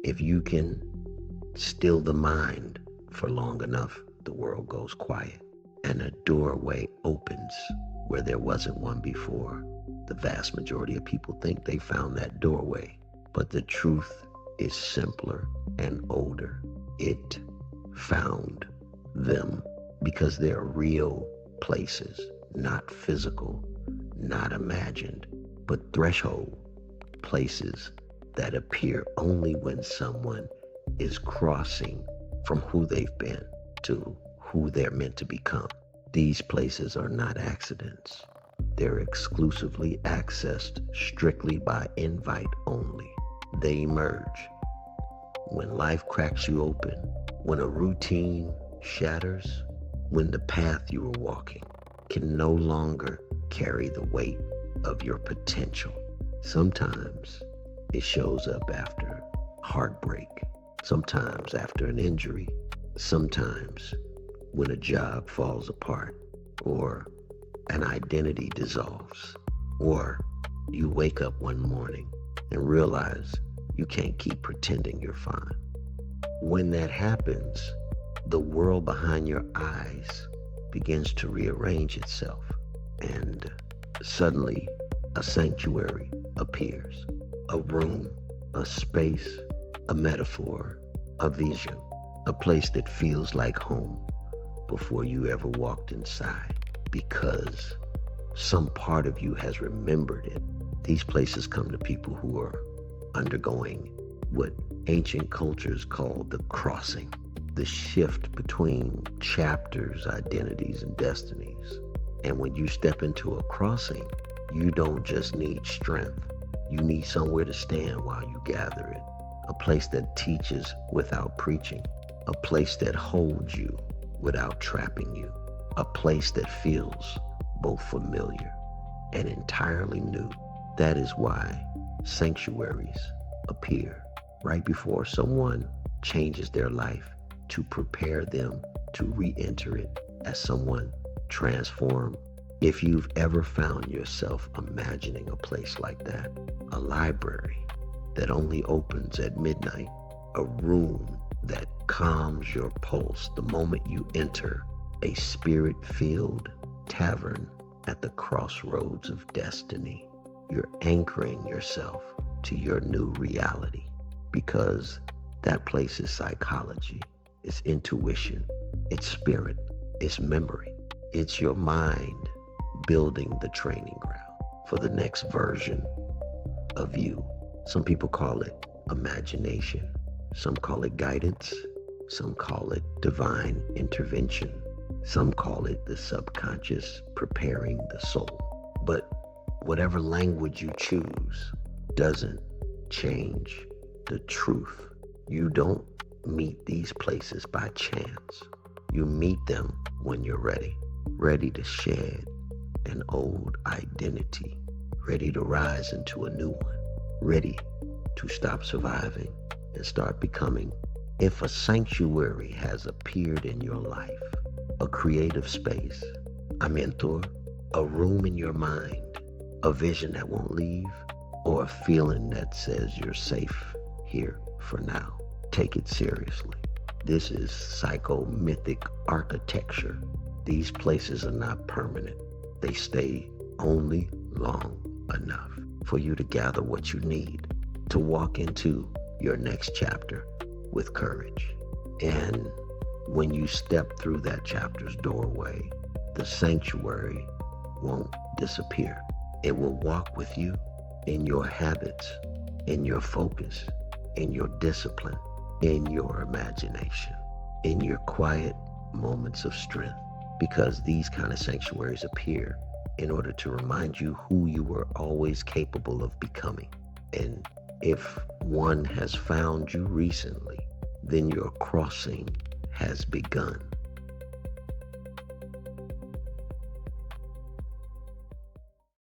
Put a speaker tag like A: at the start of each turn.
A: If you can still the mind for long enough, the world goes quiet and a doorway opens where there wasn't one before. The vast majority of people think they found that doorway, but the truth is simpler and older. It found them because they're real places, not physical, not imagined, but threshold places that appear only when someone is crossing from who they've been to who they're meant to become. These places are not accidents. They're exclusively accessed strictly by invite only. They emerge when life cracks you open, when a routine shatters, when the path you were walking can no longer carry the weight of your potential. Sometimes it shows up after heartbreak, sometimes after an injury, sometimes when a job falls apart, or an identity dissolves, or you wake up one morning and realize you can't keep pretending you're fine. When that happens, the world behind your eyes begins to rearrange itself, and suddenly a sanctuary appears. A room, a space, a metaphor, a vision, a place that feels like home before you ever walked inside, because some part of you has remembered it. These places come to people who are undergoing what ancient cultures call the crossing, the shift between chapters, identities, and destinies. And when you step into a crossing, you don't just need strength. You need somewhere to stand while you gather it. A place that teaches without preaching. A place that holds you without trapping you. A place that feels both familiar and entirely new. That is why sanctuaries appear right before someone changes their life, to prepare them to re-enter it as someone transformed. If you've ever found yourself imagining a place like that, a library that only opens at midnight, a room that calms your pulse the moment you enter, a spirit-filled tavern at the crossroads of destiny, you're anchoring yourself to your new reality, because that place is psychology, it's intuition, it's spirit, it's memory, it's your mind building the training ground for the next version of you. Some people call it imagination, some call it guidance, some call it divine intervention, some call it the subconscious preparing the soul. But whatever language you choose doesn't change the truth. You don't meet these places by chance. You meet them when you're ready, ready to shed an old identity, ready to rise into a new one, ready to stop surviving and start becoming. If a sanctuary has appeared in your life, a creative space, a mentor, a room in your mind, a vision that won't leave, or a feeling that says you're safe here for now, take it seriously. This is psycho-mythic architecture. These places are not permanent. They stay only long enough for you to gather what you need to walk into your next chapter with courage. And when you step through that chapter's doorway, the sanctuary won't disappear. It will walk with you in your habits, in your focus, in your discipline, in your imagination, in your quiet moments of strength. Because these kind of sanctuaries appear in order to remind you who you were always capable of becoming. And if one has found you recently, then your crossing has begun.